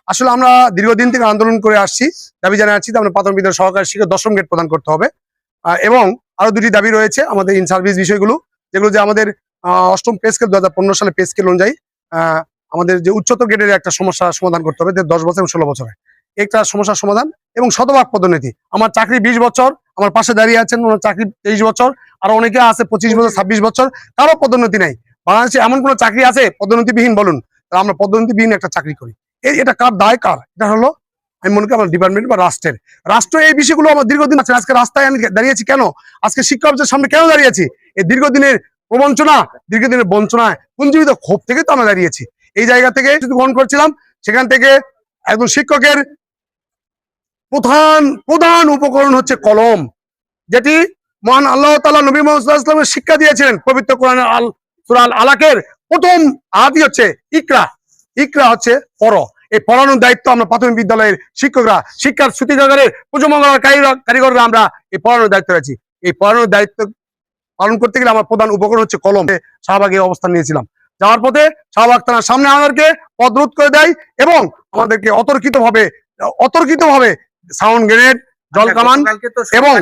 আসলে আমরা দীর্ঘদিন থেকে আন্দোলন করে আসছি, দাবি জানাচ্ছি যে আমরা প্রাথমিক বিদ্যালয় সহকারী শিক্ষক 10ম গ্রেড প্রদান করতে হবে। এবং আরো দুটি দাবি রয়েছে আমাদের ইন সার্ভিস বিষয়গুলো, যেগুলো যে আমাদের 8ম পে স্কেল 2015 সালে পে স্কেল অনুযায়ী আমাদের যে উচ্চতর গ্রেডের একটা সমস্যা সমাধান করতে হবে 10 বছর এবং 16 বছরে একটা সমস্যার সমাধান এবং শতভাগ পদোন্নতি। আমার চাকরি 20 বছর, আমার পাশে দাঁড়িয়ে আছেন ওনার চাকরি 23 বছর, আর অনেকে আছে 25 বছর 26 বছর, কারো পদোন্নতি নাই। বাংলাদেশে এমন কোন চাকরি আছে পদোন্নতিবিহীন? বলুন। তাহলে আমরা পদোন্নতিবিহীন একটা চাকরি করি, এটা কার দায়? কার? এটা হলো আমি মনে করি আমার ডিপার্টমেন্ট বা রাষ্ট্রের। রাষ্ট্র এই বিষয়গুলো আমার দীর্ঘদিন আছে। আজকে রাস্তায় আমি দাঁড়িয়েছি কেন? আজকে শিক্ষা অফিসের সামনে কেন দাঁড়িয়েছি? এই দীর্ঘদিনের প্রবঞ্চনা, দীর্ঘদিনের বঞ্চনায় পুঞ্জীবিত ক্ষোভ থেকে তো আমরা দাঁড়িয়েছি। এই জায়গা থেকে গ্রহণ করছিলাম, সেখান থেকে একজন শিক্ষকের প্রধান প্রধান উপকরণ হচ্ছে কলম, যেটি মহান আল্লাহ তাআলা নবী মুহাম্মদ সাল্লাল্লাহু আলাইহি ওয়াসাল্লামের শিক্ষা দিয়েছিলেন। পবিত্র কোরআনের সূরা আল আলাকের প্রথম আয়াতই হচ্ছে ইকরা। ইকরা হচ্ছে পড়ো। এই পড়ানোর দায়িত্ব আমরা প্রাথমিক বিদ্যালয়ের শিক্ষকরা, শিক্ষার সূতিকাগারের পুজোমঙ্গলার কারিগররা আমরা এই পড়ানোর দায়িত্ব আছি। এই পড়ানোর দায়িত্ব পালন করতে গেলে আমার প্রধান উপকরণ হচ্ছে কলম। শাহবাগে অবস্থান নিয়েছিলাম, যাওয়ার পথে শাহবাগ থানার সামনে আমাদেরকে পথরোধ করে দেয় এবং আমাদেরকে অতর্কিতভাবে সাউন্ড গ্রেনেড, জল কামান এবং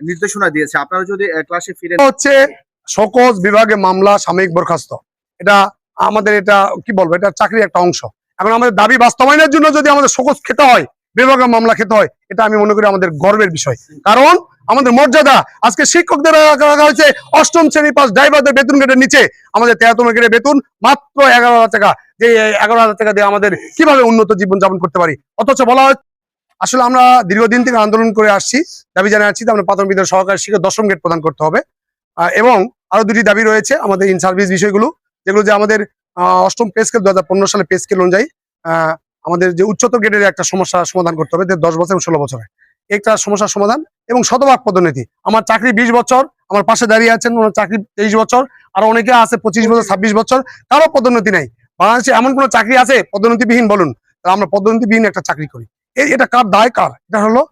নির্দেশনা দিয়েছে আপনারা যদি ক্লাসে ফিরে হচ্ছে সকল বিভাগে মামলা সাময়িক বরখাস্ত। এটা আমাদের, এটা কি বলবো, এটা চাকরির একটা অংশ। এখন আমাদের দাবি বাস্তবায়নের জন্য যদি আমাদের সকল খেতে হয়, বিভাগে মামলা খেতে হয়, এটা আমি মনে করি আমাদের গর্বের বিষয়। কারণ আমাদের মর্যাদা আজকে শিক্ষকদের রাখা হয়েছে 8ম শ্রেণী পাস ড্রাইভারদের বেতন গ্রেডের নিচে। আমাদের 13তম গ্রেডের বেতন মাত্র 11,000 টাকা। যে 11,000 টাকা দিয়ে আমাদের কিভাবে উন্নত জীবন যাপন করতে পারি? অথচ বলা হয়, আসলে আমরা দীর্ঘদিন থেকে আন্দোলন করে আসছি, দাবি জানাচ্ছি যে আমরা প্রাথমিক বিদ্যালয় সহকারী শিক্ষক 10ম গ্রেড প্রদান করতে হবে। এবং আরো দুটি দাবি রয়েছে আমাদের ইন সার্ভিস বিষয়গুলো, যেগুলো যে আমাদের 8ম পে স্কেল 2015 সালে পে স্কেল অনুযায়ী আমাদের যে উচ্চতর গ্রেডের একটা সমস্যা সমাধান করতে হবে 10 বছর এবং 16 বছরে একটা সমস্যার সমাধান এবং শতভাগ পদোন্নতি। আমার চাকরি 20 বছর, আমার পাশে দাঁড়িয়ে আছেন ওনার চাকরি 23 বছর, আর অনেকে আছে 25 বছর 26 বছর, কারো পদোন্নতি নাই। বাংলাদেশে এমন কোন চাকরি আছে পদোন্নতিবিহীন? বলুন। তাহলে আমরা পদোন্নতিবিহীন একটা চাকরি করি, এটা কার দায়? কার? এটা হলো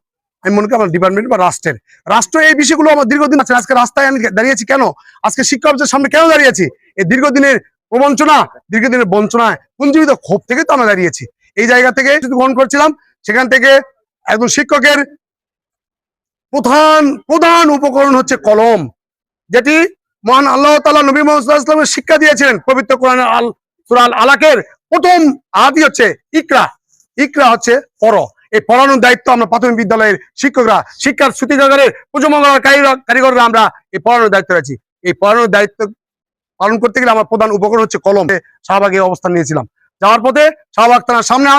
আমি মনে করি আমার ডিপার্টমেন্ট বা রাষ্ট্রের। রাষ্ট্র এই বিষয়গুলো আমার দীর্ঘদিন আছে। আজকে রাস্তায় আমি দাঁড়িয়েছি কেন? আজকে শিক্ষা অফিসের সামনে কেন দাঁড়িয়েছি? এই দীর্ঘদিনের প্রবঞ্চনা, দীর্ঘদিনের বঞ্চনায় পুঞ্জীবিত ক্ষোভ থেকে তো আমরা দাঁড়িয়েছি। এই জায়গা থেকে গ্রহণ করছিলাম, সেখান থেকে একজন শিক্ষকের প্রধান উপকরণ হচ্ছে কলম, যেটি মহান আল্লাহ তাআলা নবী মুহাম্মদ সাল্লাল্লাহু আলাইহি ওয়াসাল্লামের শিক্ষা দিয়েছিলেন। পবিত্র কোরআনের সূরা আল আলাকের প্রথম আয়াতই হচ্ছে ইকরা। ইকরা হচ্ছে পড়ো। এই পড়ানোর দায়িত্ব আমরা প্রাথমিক বিদ্যালয়ের শিক্ষকরা, শিক্ষার সূতিকাগারের পুজোমঙ্গলার কারিগররা আমরা এই পড়ানোর দায়িত্ব আছি। এই পড়ানোর দায়িত্ব পালন করতে গেলে আমার প্রধান উপকরণ হচ্ছে কলম। শাহবাগে অবস্থান নিয়েছিলাম, যাওয়ার পথে শাহবাগ থানার সামনে